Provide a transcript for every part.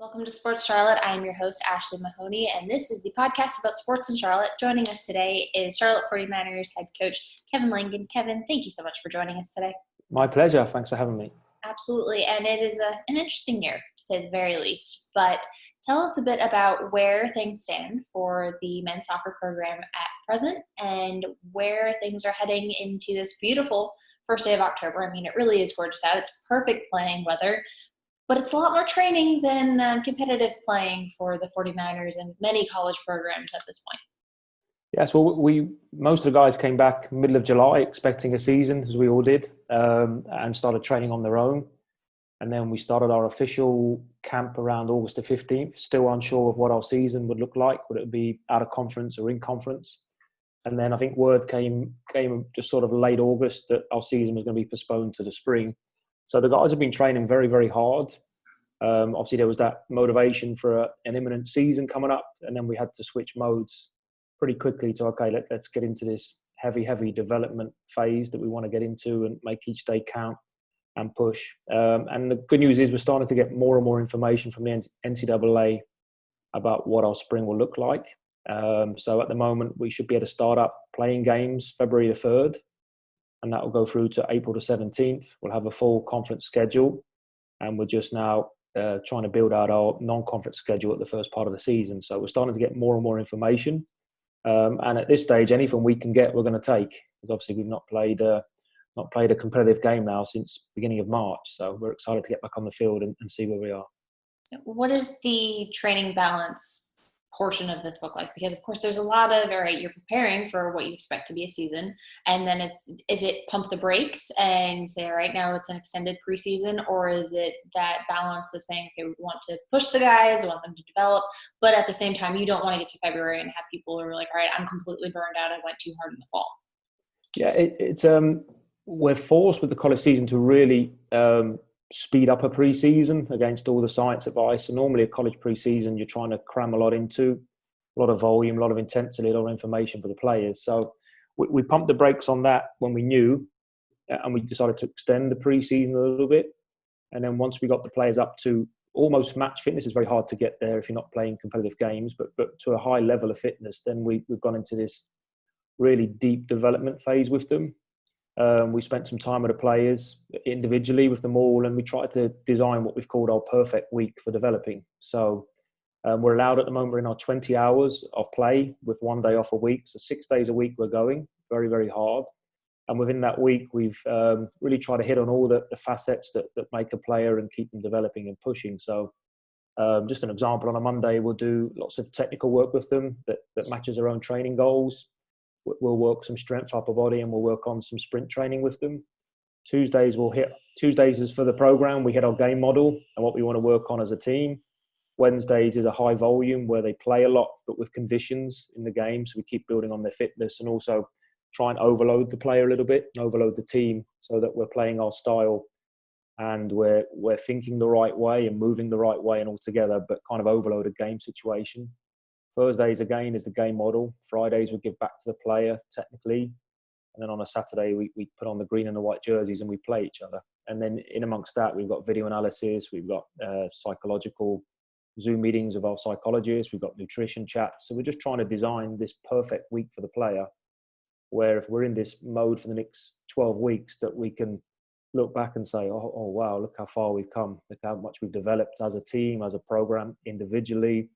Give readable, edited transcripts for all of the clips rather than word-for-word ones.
Welcome to Sports Charlotte. I am your host, Ashley Mahoney, and this is the podcast about sports in Charlotte. Joining us today is Charlotte 49ers head coach Kevin Langan. Kevin, thank you so much for joining us today. My pleasure. Thanks for having me. Absolutely, and it is an interesting year, to say the very least. But tell us a bit about where things stand for the men's soccer program at present and where things are heading into this beautiful first day of October. I mean, it really is gorgeous out. It's perfect playing weather. But it's a lot more training than competitive playing for the 49ers and many college programs at this point. Yes, well, most of the guys came back middle of July expecting a season, as we all did, and started training on their own. And then we started our official camp around August the 15th, still unsure of what our season would look like. Would it be out of conference or in conference? And then I think word came just sort of late August that our season was going to be postponed to the spring. So the guys have been training very, very hard. Obviously, there was that motivation for an imminent season coming up, and then we had to switch modes pretty quickly to, okay, let's get into this heavy development phase that we want to get into and make each day count and push. And the good news is we're starting to get more and more information from the NCAA about what our spring will look like. So at the moment, we should be able to start up playing games February the 3rd. And that will go through to April the 17th. We'll have a full conference schedule. And we're just now trying to build out our non-conference schedule at the first part of the season. So we're starting to get more and more information. And at this stage, anything we can get, we're going to take. Because obviously we've not played a competitive game now since beginning of March. So we're excited to get back on the field and see where we are. What is the training balance portion of this look like? Because of course there's a lot of, all right, you're preparing for what you expect to be a season, and then is it pump the brakes and say, all right, now it's an extended preseason, or is it that balance of saying, okay, we want to push the guys, we want them to develop, but at the same time you don't want to get to February and have people who are like, all right, I'm completely burned out, I went too hard in the fall? Yeah, it's we're forced with the college season to really speed up a pre-season against all the science advice. So normally a college pre-season, you're trying to cram a lot into, a lot of volume, a lot of intensity, a lot of information for the players. So we pumped the brakes on that when we knew, and we decided to extend the pre-season a little bit. And then once we got the players up to almost match fitness, it's very hard to get there if you're not playing competitive games, but to a high level of fitness, then we've gone into this really deep development phase with them. We spent some time with the players individually with them all, and we tried to design what we've called our perfect week for developing. So we're allowed at the moment, we're in our 20 hours of play with 1 day off a week. So 6 days a week we're going very, very hard. And within that week, we've really tried to hit on all the facets that make a player and keep them developing and pushing. So just an example, on a Monday, we'll do lots of technical work with them that matches their own training goals. We'll work some strength upper body, and we'll work on some sprint training with them. Tuesdays is for the program. We hit our game model and what we want to work on as a team. Wednesdays is a high volume where they play a lot, but with conditions in the game. So we keep building on their fitness and also try and overload the player a little bit, overload the team so that we're playing our style and we're thinking the right way and moving the right way and all together, but kind of overload a game situation. Thursdays, again, is the game model. Fridays, we give back to the player technically. And then on a Saturday, we put on the green and the white jerseys and we play each other. And then in amongst that, we've got video analysis. We've got psychological Zoom meetings of our psychologists. We've got nutrition chats. So we're just trying to design this perfect week for the player, where if we're in this mode for the next 12 weeks, that we can look back and say, oh wow, look how far we've come. Look how much we've developed as a team, as a program, individually.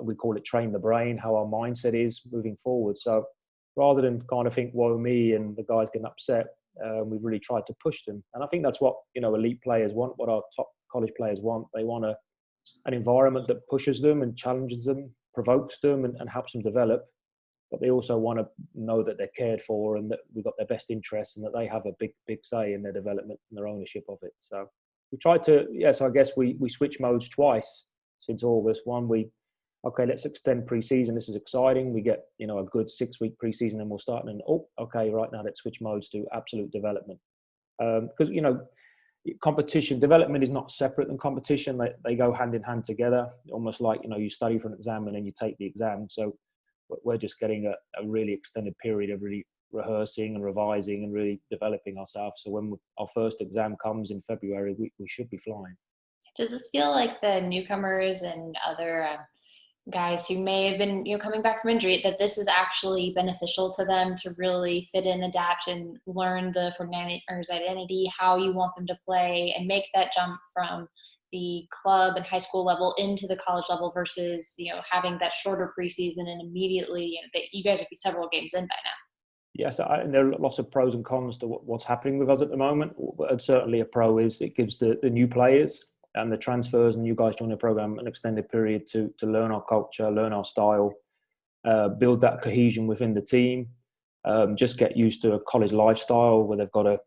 We call it train the brain, how our mindset is moving forward. So rather than kind of think, woe me, and the guys getting upset, we've really tried to push them. And I think that's what, elite players want, what our top college players want. They want an environment that pushes them and challenges them, provokes them and helps them develop. But they also want to know that they're cared for and that we've got their best interests and that they have a big say in their development and their ownership of it. So we tried to, I guess we switched modes twice since August. One, okay, let's extend pre-season. This is exciting. We get, a good 6-week pre-season and we'll start. And okay, right now let's switch modes to absolute development. Because, competition, development is not separate than competition. They go hand in hand together, almost like, you study for an exam and then you take the exam. So we're just getting a really extended period of really rehearsing and revising and really developing ourselves. So when our first exam comes in February, we should be flying. Does this feel like the newcomers and other guys who may have been, coming back from injury, that this is actually beneficial to them to really fit in, adapt, and learn the 49ers identity, how you want them to play, and make that jump from the club and high school level into the college level versus, having that shorter preseason and immediately, that you guys would be several games in by now? Yes, and there are lots of pros and cons to what's happening with us at the moment. And certainly a pro is it gives the new players and the transfers and you guys join the program an extended period to learn our culture, learn our style, build that cohesion within the team, just get used to a college lifestyle where they've got to,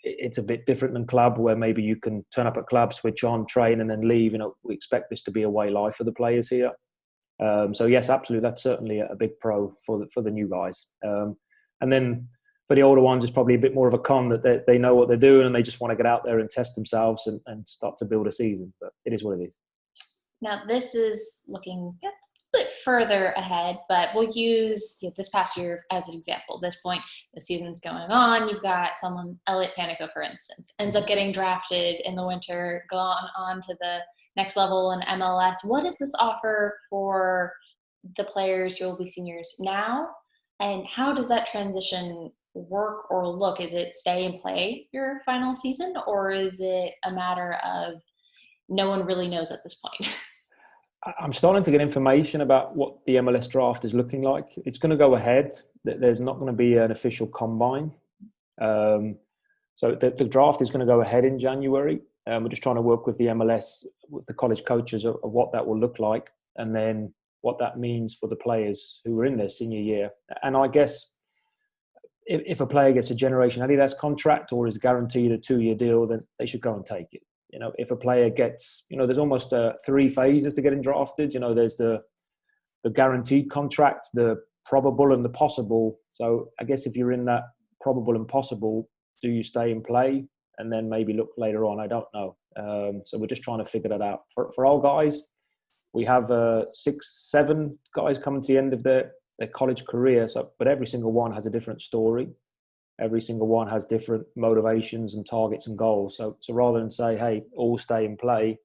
it's a bit different than club where maybe you can turn up at club, switch on, train and then leave. We expect this to be a way life for the players here. So yes, absolutely, that's certainly a big pro for the new guys. And then for the older ones, it's probably a bit more of a con that they know what they're doing and they just want to get out there and test themselves and start to build a season. But it is what it is. Now, this is looking a bit further ahead, but we'll use this past year as an example. At this point, the season's going on. You've got someone, Elliot Panico, for instance, ends up getting drafted in the winter, gone on to the next level in MLS. What does this offer for the players who will be seniors now? And how does that transition work or look? Is it stay and play your final season, or is it a matter of no one really knows at this point? I'm starting to get information about what the MLS draft is looking like. It's going to go ahead. There's not going to be an official combine. So the draft is going to go ahead in January. We're just trying to work with the MLS, with the college coaches of what that will look like. And then what that means for the players who are in their senior year. And I guess if a player gets a Generation Adidas contract or is guaranteed a 2-year deal, then they should go and take it. If a player gets, there's almost 3 phases to getting drafted. There's the guaranteed contract, the probable and the possible. So I guess if you're in that probable and possible, do you stay and play and then maybe look later on? I don't know. So we're just trying to figure that out. For our guys, we have 6, 7 guys coming to the end of their college career. But every single one has a different story. Every single one has different motivations and targets and goals. So rather than say, hey, all stay and play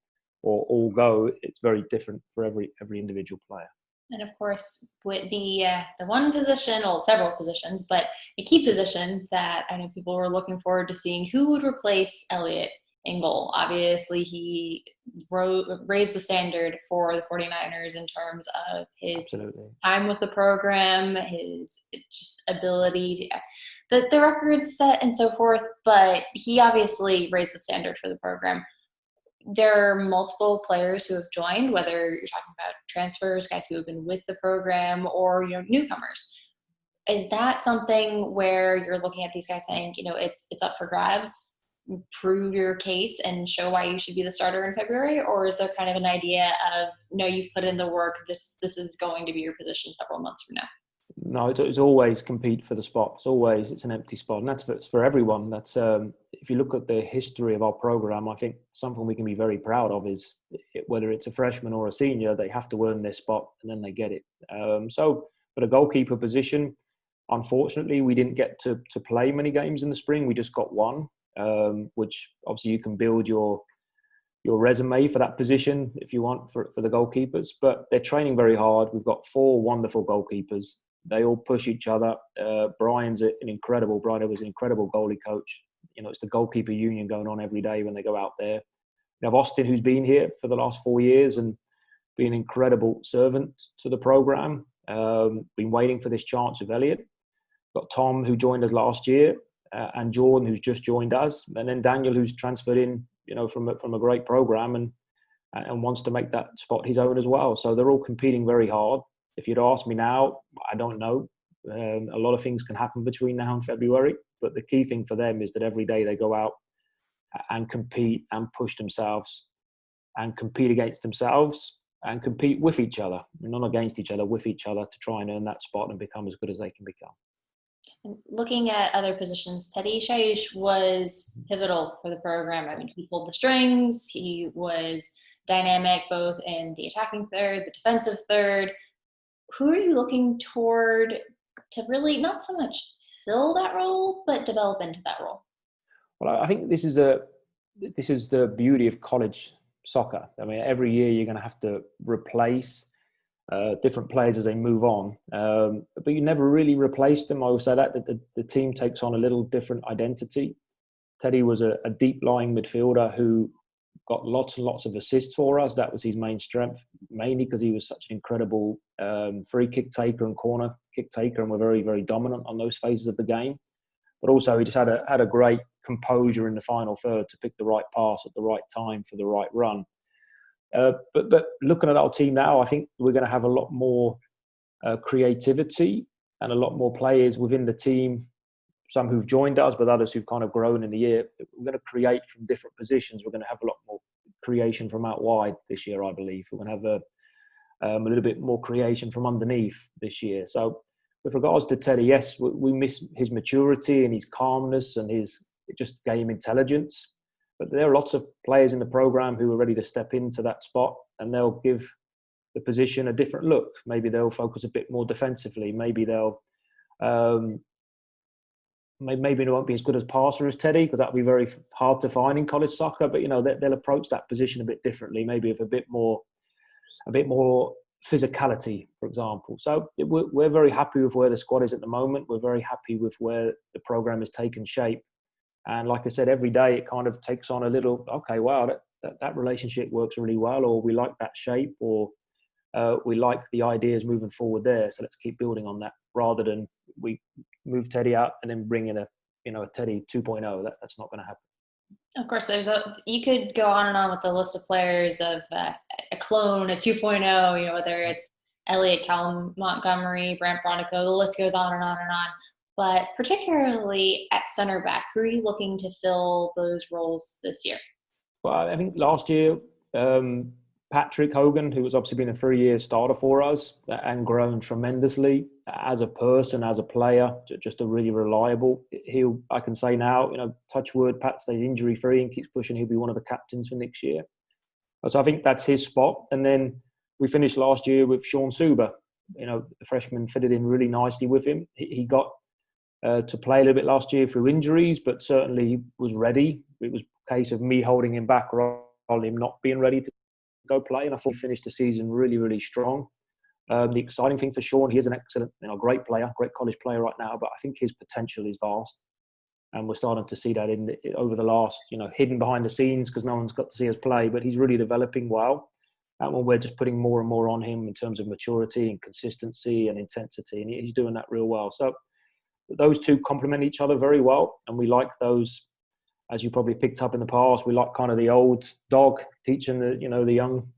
or all go, it's very different for every individual player. And of course, with the one position, or several positions, but a key position that I know people were looking forward to seeing, who would replace Elliot in goal. Obviously, he raised the standard for the 49ers in terms of his time with the program, his just ability to the records set and so forth, but he obviously raised the standard for the program. There are multiple players who have joined, whether you're talking about transfers, guys who have been with the program, or newcomers. Is that something where you're looking at these guys saying, it's up for grabs, prove your case and show why you should be the starter in February? Or is there kind of an idea of, no, you've put in the work, this is going to be your position several months from now? No, it's always compete for the spot. It's an empty spot. And that's for everyone. That's if you look at the history of our program, I think something we can be very proud of is whether it's a freshman or a senior, they have to earn their spot and then they get it. So for the goalkeeper position, unfortunately, we didn't get to play many games in the spring. We just got one, which obviously you can build your resume for that position if you want for the goalkeepers. But they're training very hard. We've got 4 wonderful goalkeepers. They all push each other. Brian was an incredible goalie coach. It's the goalkeeper union going on every day when they go out there. You have Austin, who's been here for the last 4 years and been an incredible servant to the program. Been waiting for this chance with Elliot. Got Tom, who joined us last year, and Jordan, who's just joined us, and then Daniel, who's transferred in, from a great program and wants to make that spot his own as well. So they're all competing very hard. If you'd ask me now, I don't know. A lot of things can happen between now and February, but the key thing for them is that every day they go out and compete and push themselves and compete against themselves and compete with each other, not against each other, with each other, to try and earn that spot and become as good as they can become. And looking at other positions, Teddy Shaish was pivotal for the program. I mean, he pulled the strings. He was dynamic both in the attacking third, the defensive third. Who are you looking toward to really not so much fill that role, but develop into that role? Well, I think this is the beauty of college soccer. I mean, every year you're going to have to replace different players as they move on, but you never really replace them. I will say that the team takes on a little different identity. Teddy was a deep-lying midfielder who got lots and lots of assists for us. That was his main strength, mainly because he was such an incredible free kick taker and corner kick taker, and we're very, very dominant on those phases of the game. But also he just had a great composure in the final third to pick the right pass at the right time for the right run. But looking at our team now, I think we're going to have a lot more creativity and a lot more players within the team, some who've joined us, but others who've kind of grown in the year. We're going to create from different positions. We're going to have a lot more creation from out wide this year, I believe. We're going to have a little bit more creation from underneath this year. So with regards to Teddy, yes, we miss his maturity and his calmness and his just game intelligence. But there are lots of players in the program who are ready to step into that spot, and they'll give the position a different look. Maybe they'll focus a bit more defensively. Maybe they'll maybe they won't be as good as passer as Teddy, because that'll be very hard to find in college soccer. But they'll approach that position a bit differently, maybe with a bit more physicality, for example. So we're very happy with where the squad is at the moment. We're very happy with where the program has taken shape. And like I said, every day it kind of takes on a little, okay, wow, that relationship works really well, or we like that shape, or we like the ideas moving forward there. So let's keep building on that, rather than we move Teddy out and then bring in a Teddy 2.0. That's not going to happen. Of course, you could go on and on with the list of players of a clone, a 2.0, whether it's Elliott, Callum Montgomery, Brant Bronico, the list goes on and on and on. But particularly at center back, who are you looking to fill those roles this year? Well, I think last year, Patrick Hogan, who has obviously been a 3-year starter for us and grown tremendously as a person, as a player, just a really reliable. I can say now, touch wood, Pat stays injury free and keeps pushing. He'll be one of the captains for next year. So I think that's his spot. And then we finished last year with Sean Suber. The freshman fitted in really nicely with him. He got to play a little bit last year through injuries, but certainly he was ready. It was a case of me holding him back rather than him not being ready to go play. And I thought he finished the season really, really strong. The exciting thing for Sean, he is an excellent, great player, great college player right now, but I think his potential is vast. And we're starting to see that over the last, hidden behind the scenes because no one's got to see us play, but he's really developing well. And we're just putting more and more on him in terms of maturity and consistency and intensity, and he's doing that real well. So those two complement each other very well, and we like those, as you probably picked up in the past, we like kind of the old dog teaching the young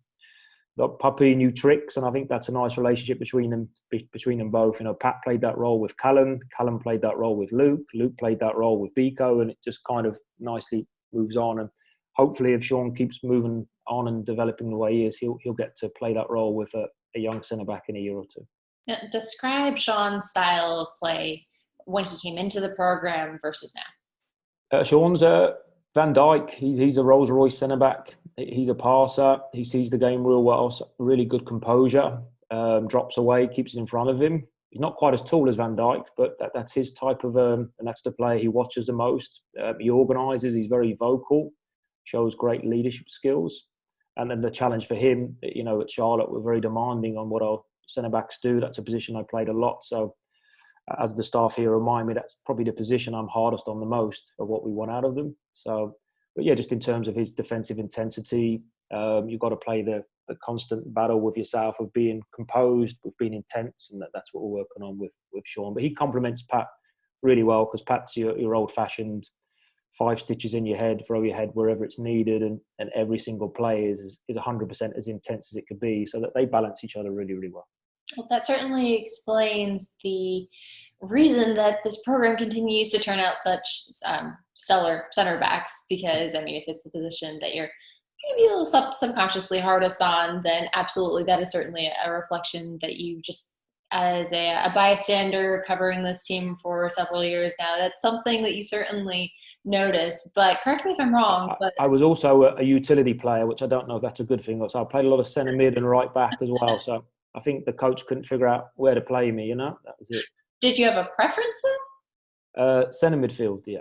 puppy new tricks, and I think that's a nice relationship between them both. Pat played that role with Callum played that role with Luke played that role with Biko, and it just kind of nicely moves on. And hopefully, if Sean keeps moving on and developing the way he is, he'll get to play that role with a young centre back in a year or two. Now, describe Sean's style of play when he came into the program versus now. Sean's Van Dijk. He's a Rolls Royce centre back. He's a passer. He sees the game real well. So really good composure. Drops away, keeps it in front of him. He's not quite as tall as Van Dijk, but that's his type of, and that's the player he watches the most. He organises. He's very vocal. Shows great leadership skills. And then the challenge for him, at Charlotte, we're very demanding on what our centre backs do. That's a position I played a lot. So as the staff here remind me, that's probably the position I'm hardest on the most of what we want out of them. So, but yeah, just in terms of his defensive intensity, you've got to play the constant battle with yourself of being composed, with being intense, and that's what we're working on with Sean. But he complements Pat really well, because Pat's your old-fashioned 5 stitches in your head, throw your head wherever it's needed, and every single play is 100% as intense as it could be, so that they balance each other really, really well. Well, that certainly explains the reason that this program continues to turn out such stellar center backs, because, if it's the position that you're maybe a little subconsciously hardest on, then absolutely that is certainly a reflection that you just, as a bystander covering this team for several years now, that's something that you certainly notice. But correct me if I'm wrong. But I was also a utility player, which I don't know if that's a good thing. So I played a lot of centre mid and right back as well. So I think the coach couldn't figure out where to play me, that was it. Did you have a preference then? Centre midfield, yeah.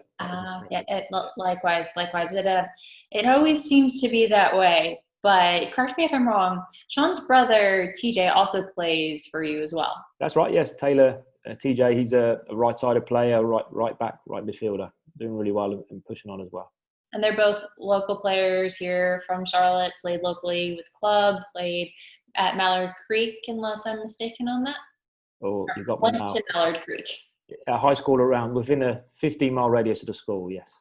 Likewise. It always seems to be that way. but correct me if I'm wrong, Sean's brother, TJ, also plays for you as well. That's right, yes. Taylor, TJ, he's a right-sided player, right back, right midfielder, doing really well and pushing on as well. And they're both local players here from Charlotte, played locally with club, played at Mallard Creek, unless I'm mistaken on that. Oh, you got me Went now. to Mallard Creek. A high school around within a 15-mile radius of the school, yes.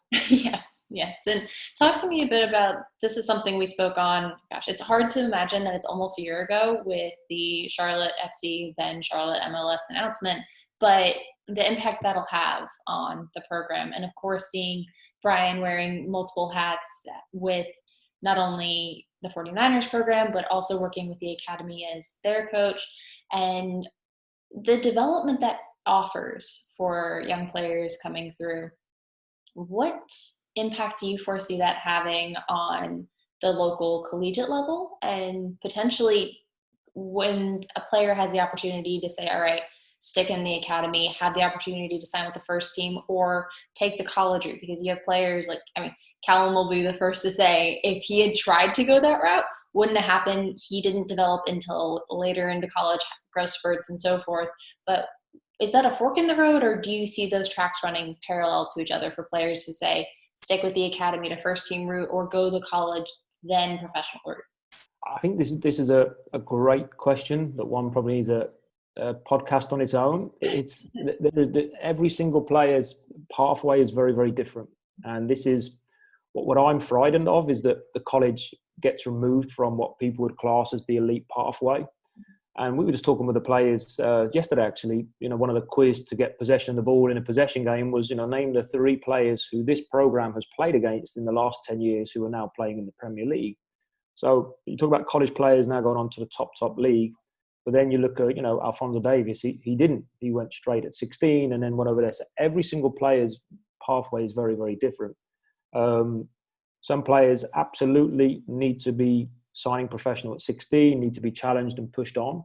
Yes. And talk to me a bit about, this is something we spoke on, gosh, it's hard to imagine that it's almost a year ago with the Charlotte FC, then Charlotte MLS announcement, but the impact that'll have on the program. And of course, seeing Brian wearing multiple hats with not only the 49ers program, but also working with the academy as their coach, and the development that offers for young players coming through. What impact do you foresee that having on the local collegiate level, and potentially when a player has the opportunity to say, all right, stick in the academy, have the opportunity to sign with the first team, or take the college route? Because you have players like, Callum will be the first to say, if he had tried to go that route, wouldn't have happened. He didn't develop until later into college, growth spurts and so forth. But is that a fork in the road, or do you see those tracks running parallel to each other for players to say, stick with the academy to first team route, or go the college, then professional route? I think this is a great question that one probably needs a podcast on its own. It's every single player's pathway is very, very different. And this is what I'm frightened of, is that the college gets removed from what people would class as the elite pathway. And we were just talking with the players yesterday, actually. One of the quiz to get possession of the ball in a possession game was, name the 3 players who this program has played against in the last 10 years who are now playing in the Premier League. So you talk about college players now going on to the top league. But then you look at, Alfonzo Davies, he didn't. He went straight at 16 and then went over there. So every single player's pathway is very, very different. Some players absolutely need to be signing professional at 16, need to be challenged and pushed on.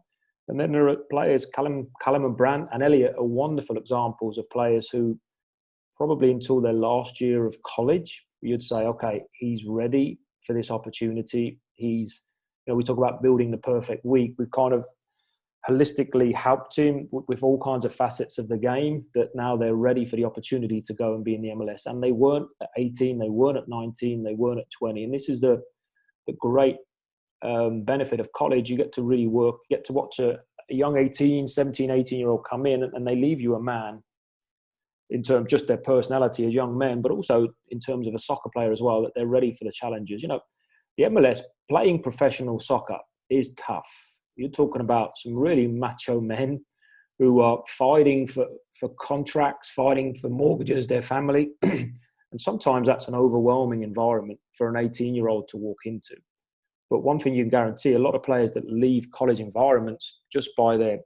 And then there are players, Callum and Brandt and Elliot are wonderful examples of players who probably until their last year of college, you'd say, okay, he's ready for this opportunity. We talk about building the perfect week. We've kind of holistically helped him with all kinds of facets of the game, that now they're ready for the opportunity to go and be in the MLS. And they weren't at 18, they weren't at 19, they weren't at 20. And this is the great benefit of college. You get to really work, you get to watch a young 17, 18-year-old come in, and they leave you a man in terms of just their personality as young men, but also in terms of a soccer player as well, that they're ready for the challenges. The MLS, playing professional soccer is tough. You're talking about some really macho men who are fighting for contracts, fighting for mortgages, their family. And sometimes that's an overwhelming environment for an 18-year-old to walk into. But one thing you can guarantee, a lot of players that leave college environments just by their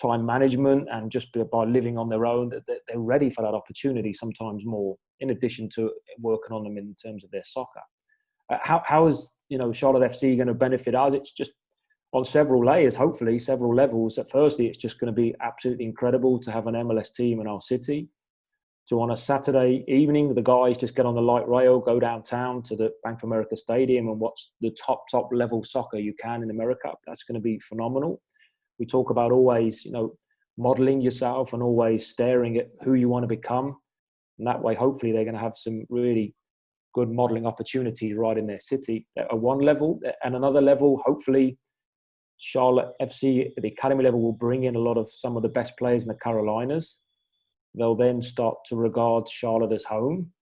time management and just by living on their own, that they're ready for that opportunity sometimes more, in addition to working on them in terms of their soccer. How is Charlotte FC going to benefit us? It's just on several layers, hopefully, several levels. Firstly, it's just going to be absolutely incredible to have an MLS team in our city. So on a Saturday evening, the guys just get on the light rail, go downtown to the Bank of America Stadium and watch the top level soccer you can in America. That's going to be phenomenal. We talk about always, modeling yourself and always staring at who you want to become. And that way, hopefully, they're going to have some really good modeling opportunities right in their city at one level. And another level, hopefully, Charlotte FC at the academy level will bring in some of the best players in the Carolinas. They'll then start to regard Charlotte as home.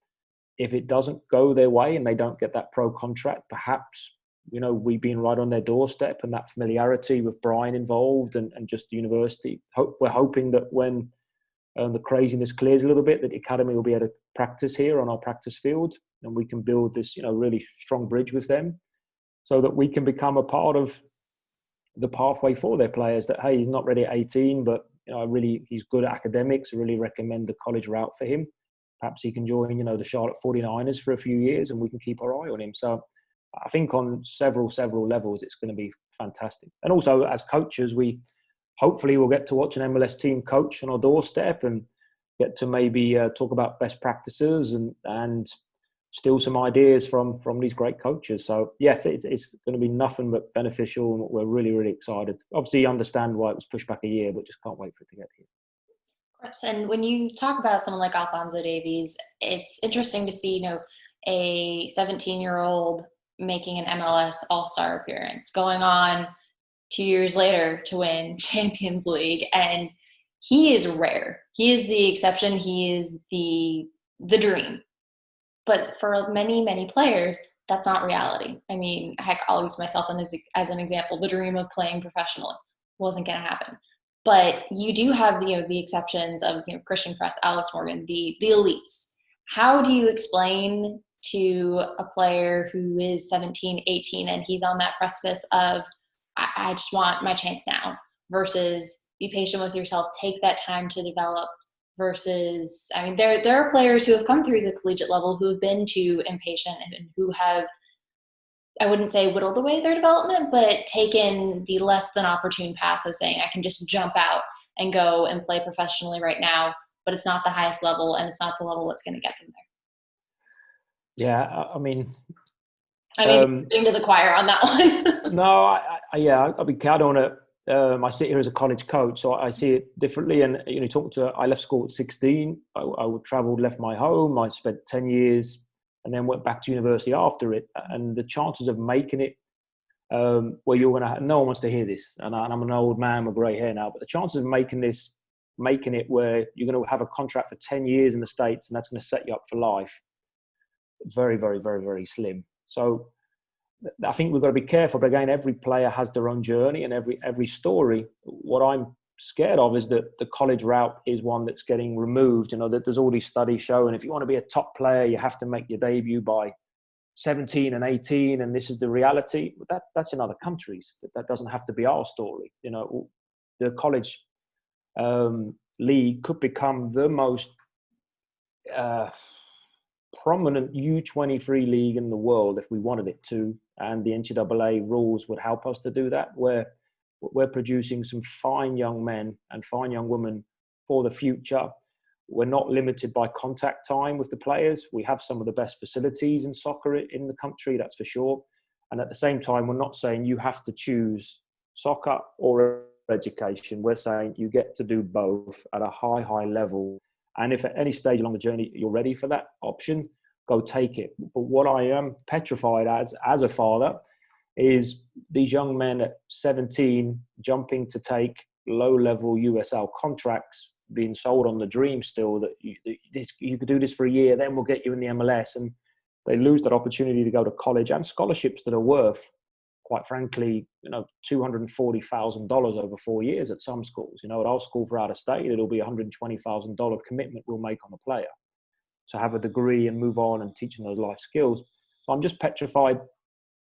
If it doesn't go their way and they don't get that pro contract, perhaps, we've been right on their doorstep, and that familiarity with Brian involved and just the university. We're hoping that when the craziness clears a little bit, that the academy will be able to practice here on our practice field, and we can build this, really strong bridge with them, so that we can become a part of the pathway for their players. That, hey, he's not ready at 18, but he's good at academics. I really recommend the college route for him. Perhaps he can join, the Charlotte 49ers for a few years, and we can keep our eye on him. So I think on several levels, it's going to be fantastic. And also as coaches, we hopefully will get to watch an MLS team coach on our doorstep and get to maybe talk about best practices and steal some ideas from these great coaches. So yes, it's going to be nothing but beneficial, and we're really, really excited. Obviously, you understand why it was pushed back a year, but just can't wait for it to get here. Of course. And when you talk about someone like Alfonzo Davies, it's interesting to see, a 17-year-old making an MLS All-Star appearance, going on 2 years later to win Champions League, and he is rare. He is the exception. He is the dream. But for many, many players, that's not reality. I mean, heck, I'll use myself as an example. The dream of playing professionally wasn't going to happen. But you do have the exceptions of Christian Press, Alex Morgan, the elites. How do you explain to a player who is 17, 18, and he's on that precipice of I just want my chance now, versus be patient with yourself, take that time to develop, versus, I mean, there are players who have come through the collegiate level who have been too impatient and who have, I wouldn't say whittled away their development, but taken the less than opportune path of saying, I can just jump out and go and play professionally right now, but it's not the highest level and it's not the level that's going to get them there. Yeah, I mean, preaching to the choir on that one. No, I mean, I don't want to. I sit here as a college coach, so I see it differently. And talking to, I left school at 16. I travelled, left my home. I spent 10 years, and then went back to university after it. And the chances of making it, where you're going to, no one wants to hear this, and I'm an old man with grey hair now. But the chances of making it where you're going to have a contract for 10 years in the States, and that's going to set you up for life, very, very, very, very slim. So I think we've got to be careful. But again, every player has their own journey and every story. What I'm scared of is that the college route is one that's getting removed. That there's all these studies showing if you want to be a top player, you have to make your debut by 17 and 18, and this is the reality. That's in other countries. That doesn't have to be our story. The college league could become the most prominent U23 league in the world if we wanted it to, and the NCAA rules would help us to do that, where we're producing some fine young men and fine young women for the future. We're not limited by contact time with the players. We have some of the best facilities in soccer in the country, that's for sure. And at the same time, we're not saying you have to choose soccer or education. We're saying you get to do both at a high, high level. And if at any stage along the journey you're ready for that option, go take it. But what I am petrified as a father is these young men at 17 jumping to take low-level USL contracts, being sold on the dream still that you could do this for a year, then we'll get you in the MLS. And they lose that opportunity to go to college and scholarships that are worth, quite frankly, $240,000 over 4 years at some schools. At our school for out of state, it'll be $120,000 commitment we'll make on the player to have a degree and move on and teach them those life skills. So I'm just petrified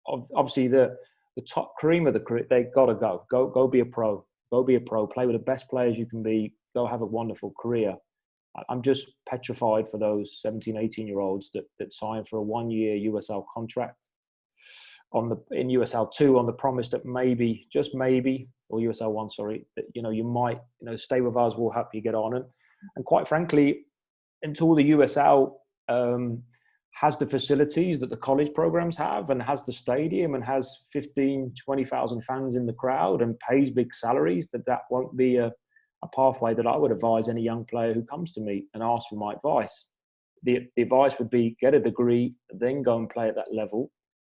of, obviously, the top cream of the career. They got to go be a pro, play with the best players you can be, go have a wonderful career. I'm just petrified for those 17, 18-year-olds that sign for a 1-year USL contract in USL 2 on the promise that maybe, just maybe, or USL 1, sorry, that you might stay with us, we'll help you get on. And quite frankly, until the USL has the facilities that the college programs have, and has the stadium, and has 15, 20,000 fans in the crowd, and pays big salaries, that won't be a pathway that I would advise any young player who comes to me and asks for my advice. The advice would be get a degree, then go and play at that level,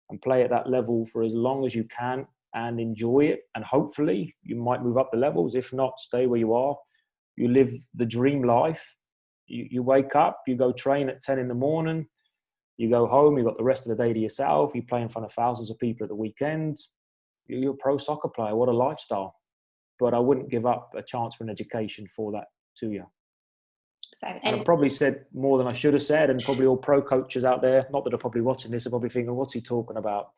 and play at that level for as long as you can and enjoy it. And hopefully you might move up the levels. If not, stay where you are. You live the dream life. You wake up, you go train at 10 in the morning, you go home, you've got the rest of the day to yourself, you play in front of thousands of people at the weekend. You're a pro soccer player. What a lifestyle. But I wouldn't give up a chance for an education for that to you. Exactly. And I've probably said more than I should have said, and probably all pro coaches out there, not that are probably watching this, are probably thinking, what's he talking about?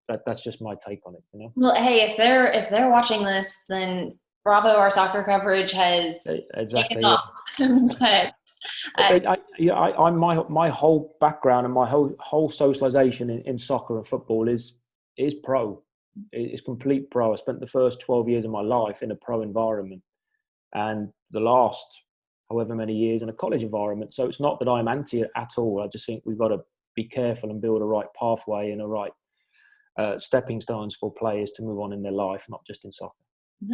But that's just my take on it. Well, hey, if they're watching this, then bravo, our soccer coverage has exactly taken off. But my whole background and my whole socialization in soccer and football is pro. It's complete pro. I spent the first 12 years of my life in a pro environment, and the last however many years in a college environment. So it's not that I'm anti it at all. I just think we've got to be careful and build a right pathway and a right stepping stones for players to move on in their life, not just in soccer.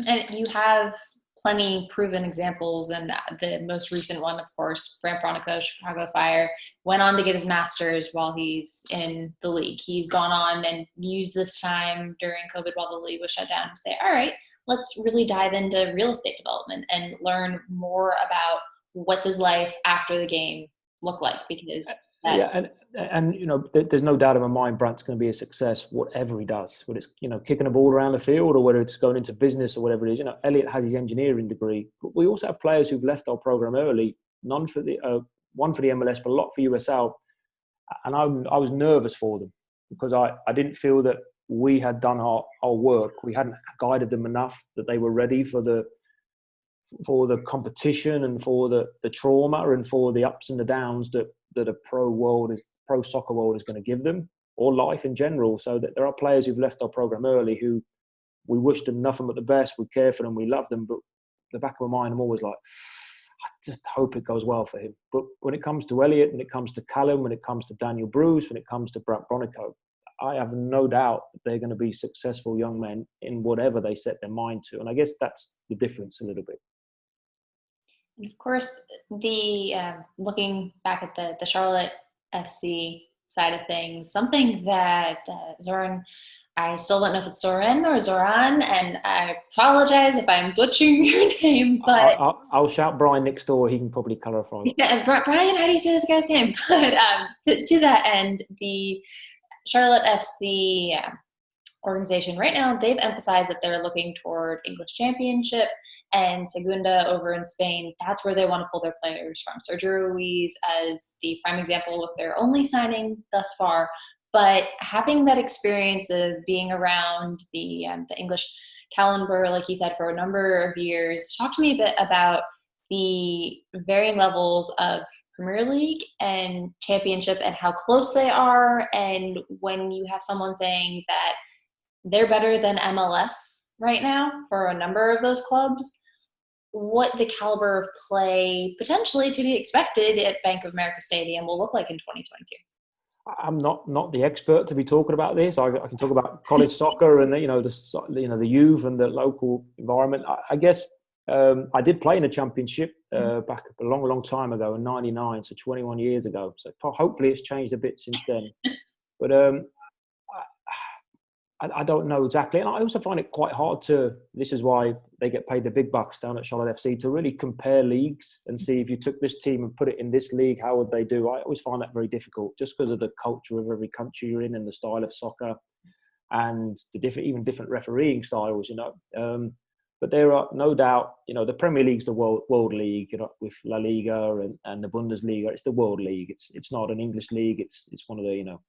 And you have plenty proven examples, and the most recent one, of course, Brant Bronico, Chicago Fire, went on to get his master's while he's in the league. He's gone on and used this time during COVID while the league was shut down to say, all right, let's really dive into real estate development and learn more about what does life after the game look like, because and you know, there's no doubt in my mind Brant's going to be a success whatever he does, whether it's, you know, kicking a ball around the field or whether it's going into business or whatever it is. You know, Elliot has his engineering degree, but we also have players who've left our program early, one for the MLS, but a lot for USL, and I was nervous for them because I didn't feel that we had done our work. We hadn't guided them enough that they were ready for the competition and for the trauma and for the ups and the downs that a pro soccer world is going to give them, or life in general. So that there are players who've left our program early who we wish them nothing but the best. We care for them, we love them, but in the back of my mind, I'm always like, I just hope it goes well for him. But when it comes to Elliot, when it comes to Callum, when it comes to Daniel Bruce, when it comes to Brant Bronico, I have no doubt that they're going to be successful young men in whatever they set their mind to. And I guess that's the difference a little bit. Of course, the looking back at the Charlotte FC side of things, something that Zoran, I still don't know if it's Zoran or Zoran, and I apologize if I'm butchering your name, but I'll shout Brian next door. He can probably clarify. Yeah, Brian, how do you say this guy's name? But to that end, the Charlotte FC organization right now, they've emphasized that they're looking toward English Championship and Segunda over in Spain. That's where they want to pull their players from. Sergio Ruiz as the prime example with their only signing thus far, but having that experience of being around the English caliber, like you said, for a number of years. Talk to me a bit about the varying levels of Premier League and Championship and how close they are, and when you have someone saying that they're better than MLS right now for a number of those clubs, what the caliber of play potentially to be expected at Bank of America Stadium will look like in 2022. I'm not the expert to be talking about this. I can talk about college soccer and the youth and the local environment. I guess I did play in the Championship back a long time ago in '99, so 21 years ago. So hopefully it's changed a bit since then. But I don't know exactly. And I also find it quite hard this is why they get paid the big bucks down at Charlotte FC, to really compare leagues and see if you took this team and put it in this league, how would they do? I always find that very difficult just because of the culture of every country you're in and the style of soccer and the different refereeing styles, you know. But there are no doubt, you know, the Premier League's the world league, you know, with La Liga and the Bundesliga. It's the world league. It's not an English league. It's one of the, you know,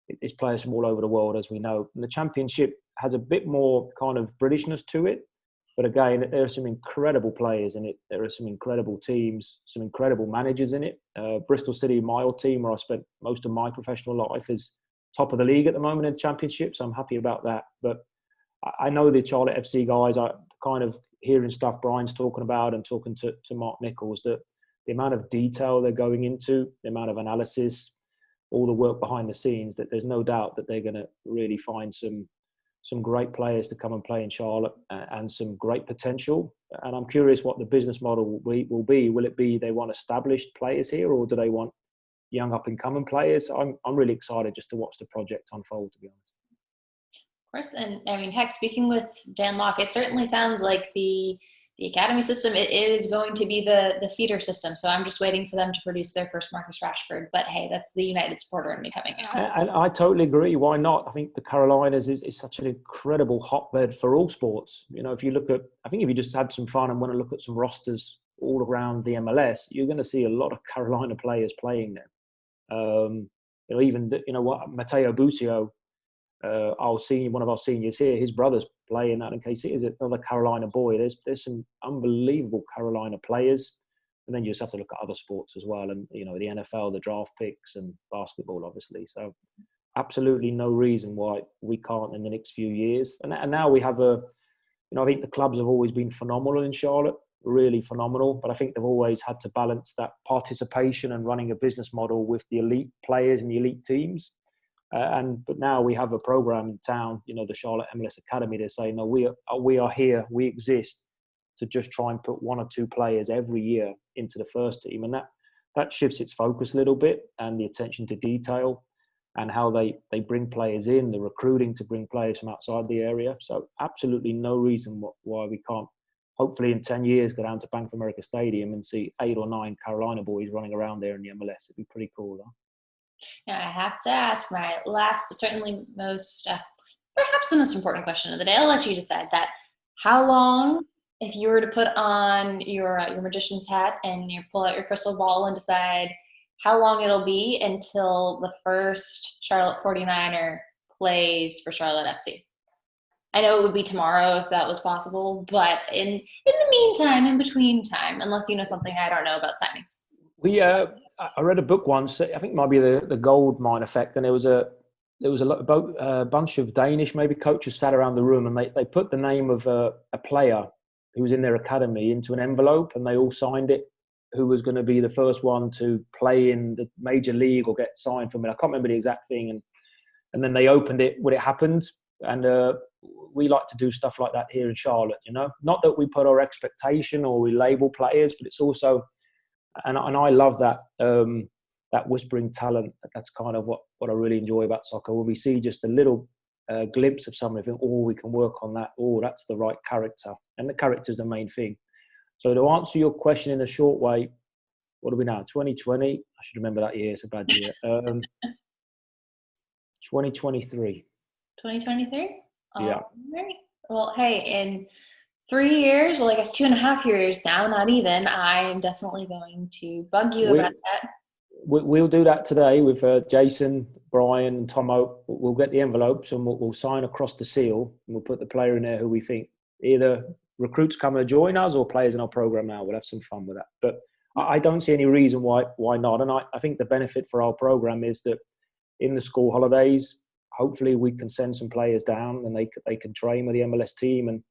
it's players from all over the world, as we know. And the Championship has a bit more kind of Britishness to it. But again, there are some incredible players in it. There are some incredible teams, some incredible managers in it. Bristol City, my old team, where I spent most of my professional life, is top of the league at the moment in the Championship. So I'm happy about that. But I know the Charlotte FC guys, I kind of hearing stuff Brian's talking about and talking to Mark Nichols, that the amount of detail they're going into, the amount of analysis, all the work behind the scenes, that there's no doubt that they're going to really find some great players to come and play in Charlotte and some great potential. And I'm curious what the business model will be. Will it be they want established players here, or do they want young up-and-coming players? I'm really excited just to watch the project unfold, to be honest. Of course, and I mean, heck, speaking with Dan Locke, it certainly sounds like the academy system, it is going to be the feeder system. So I'm just waiting for them to produce their first Marcus Rashford. But hey, that's the United supporter in me coming out. And I totally agree. Why not? I think the Carolinas is such an incredible hotbed for all sports. You know, if you look at, I think if you just had some fun and want to look at some rosters all around the MLS, you're going to see a lot of Carolina players playing there. You know, even, you know what, Matteo Busio, one of our seniors here, his brother's playing that in KC, is another Carolina boy. There's some unbelievable Carolina players, and then you just have to look at other sports as well, and you know, the NFL, the draft picks, and basketball, obviously. So absolutely no reason why we can't in the next few years. And now we have I think the clubs have always been phenomenal in Charlotte. really phenomenal. But I think they've always had to balance that participation and running a business model with the elite players and the elite teams. But now we have a program in town, the Charlotte MLS Academy. They say, no, we are here, we exist to just try and put 1 or 2 players every year into the first team, and that shifts its focus a little bit, and the attention to detail, and how they bring players in, the recruiting to bring players from outside the area. So absolutely no reason why we can't, hopefully in 10 years, go down to Bank of America Stadium and see 8 or 9 Carolina boys running around there in the MLS. It'd be pretty cool, though. Now, I have to ask my last, but certainly most, perhaps the most important question of the day. I'll let you decide that. How long, if you were to put on your magician's hat and you pull out your crystal ball and decide how long it'll be until the first Charlotte 49er plays for Charlotte FC? I know it would be tomorrow if that was possible, but in the meantime, in between time, unless you know something I don't know about signings. I read a book once. I think it might be the gold mine effect, and there was a bunch of Danish maybe coaches sat around the room, and they put the name of a player who was in their academy into an envelope, and they all signed it, who was going to be the first one to play in the major league or get signed from it. I can't remember the exact thing, and then they opened it when it happened, and we like to do stuff like that here in Charlotte. Not that we put our expectation or we label players, but it's also. And I love that whispering talent. That's kind of what I really enjoy about soccer. When we see just a little glimpse of someone, think, we can work on that. That's the right character. And the character is the main thing. So to answer your question in a short way, what are we now? 2020? I should remember that year. It's a bad year. 2023. 2023? Yeah. All right. Well, hey, in 3 years, well, I guess 2.5 years now, not even, I am definitely going to bug you about that. We'll do that today with Jason, Brian, and Tomo. We'll get the envelopes and we'll sign across the seal, and we'll put the player in there who we think either recruits come to join us or players in our program now. We'll have some fun with that. But I don't see any reason why not. And I think the benefit for our program is that in the school holidays, hopefully we can send some players down and they can train with the MLS team, and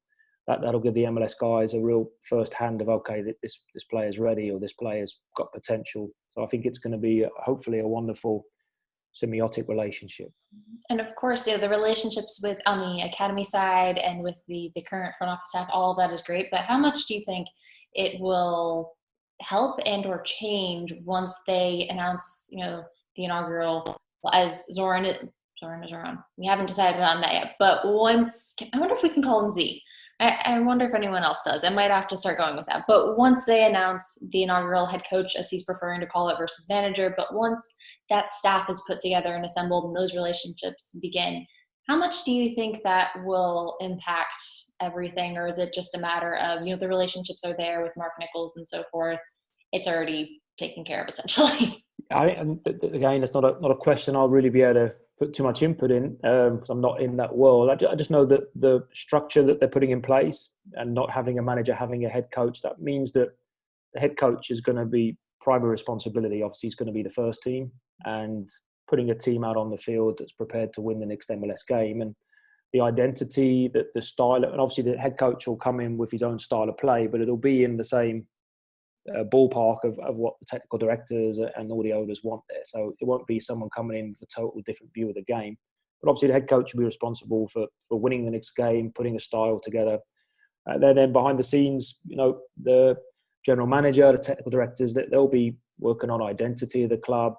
that'll give the MLS guys a real first hand of, okay, this player's ready or this player's got potential. So I think it's going to be hopefully a wonderful symbiotic relationship. And of course, the relationships on the academy side and with the current front office staff, all of that is great. But how much do you think it will help and or change once they announce, the inaugural, as Zoran is around? We haven't decided on that yet. But I wonder if we can call him Z. I wonder if anyone else does. I might have to start going with that. But once they announce the inaugural head coach, as he's preferring to call it, versus manager, but once that staff is put together and assembled and those relationships begin, how much do you think that will impact everything? Or is it just a matter of, the relationships are there with Mark Nichols and so forth? It's already taken care of, essentially. Again, it's not a question I'll really be able to put too much input in because I'm not in that world. I just know that the structure that they're putting in place and not having a manager, having a head coach, that means that the head coach is going to be primary responsibility. Obviously, he's going to be the first team and putting a team out on the field that's prepared to win the next MLS game. And the identity, the style, and obviously the head coach will come in with his own style of play, but it'll be in the same ballpark of what the technical directors and all the owners want there. So it won't be someone coming in with a total different view of the game. But obviously the head coach will be responsible for winning the next game, putting a style together. Then behind the scenes, the general manager, the technical directors, they'll be working on identity of the club,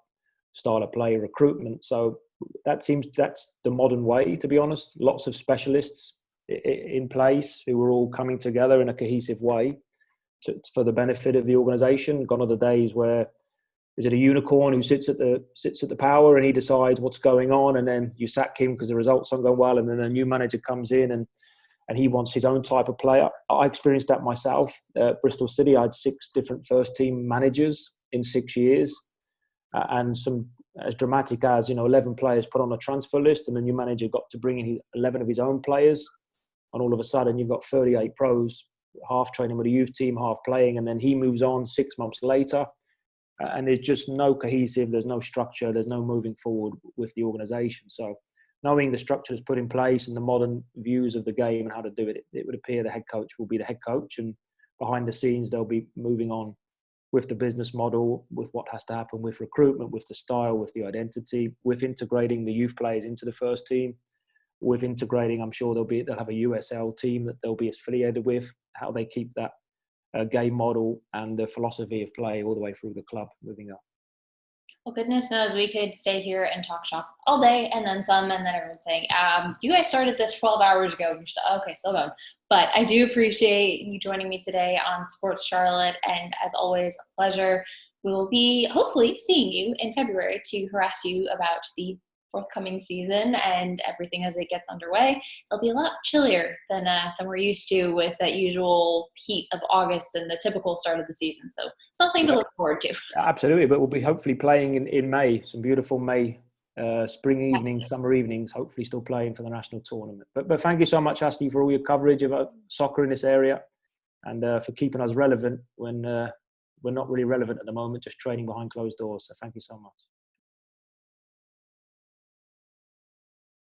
style of play, recruitment. So that's the modern way, to be honest. Lots of specialists in place who are all coming together in a cohesive way for the benefit of the organisation. Gone are the days where is it a unicorn who sits at the power and he decides what's going on, and then you sack him because the results aren't going well, and then a new manager comes in and he wants his own type of player. I experienced that myself. Bristol City, I had 6 different first team managers in 6 years, and some as dramatic as 11 players put on a transfer list, and the new manager got to bring in 11 of his own players, and all of a sudden you've got 38 pros, half training with a youth team, half playing, and then he moves on 6 months later, and there's just no cohesive, there's no structure, there's no moving forward with the organisation. So knowing the structure that's put in place and the modern views of the game and how to do it, it would appear the head coach will be the head coach, and behind the scenes, they'll be moving on with the business model, with what has to happen with recruitment, with the style, with the identity, with integrating the youth players into the first team, with integrating, I'm sure they'll have a USL team that they'll be affiliated with, how they keep that game model and the philosophy of play all the way through the club moving up. Well, goodness knows we could stay here and talk shop all day and then some, and then everyone's saying, you guys started this 12 hours ago. And you're still, okay, still going. But I do appreciate you joining me today on Sports Charlotte, and as always, a pleasure. We will be hopefully seeing you in February to harass you about the forthcoming season and everything as it gets underway. It'll be a lot chillier than we're used to with that usual heat of August and the typical start of the season. So something to look forward to. Absolutely, but we'll be hopefully playing in May, some beautiful May spring evenings, summer evenings, hopefully still playing for the national tournament. But thank you so much, Asti, for all your coverage of soccer in this area and for keeping us relevant when we're not really relevant at the moment, just training behind closed doors. So thank you so much.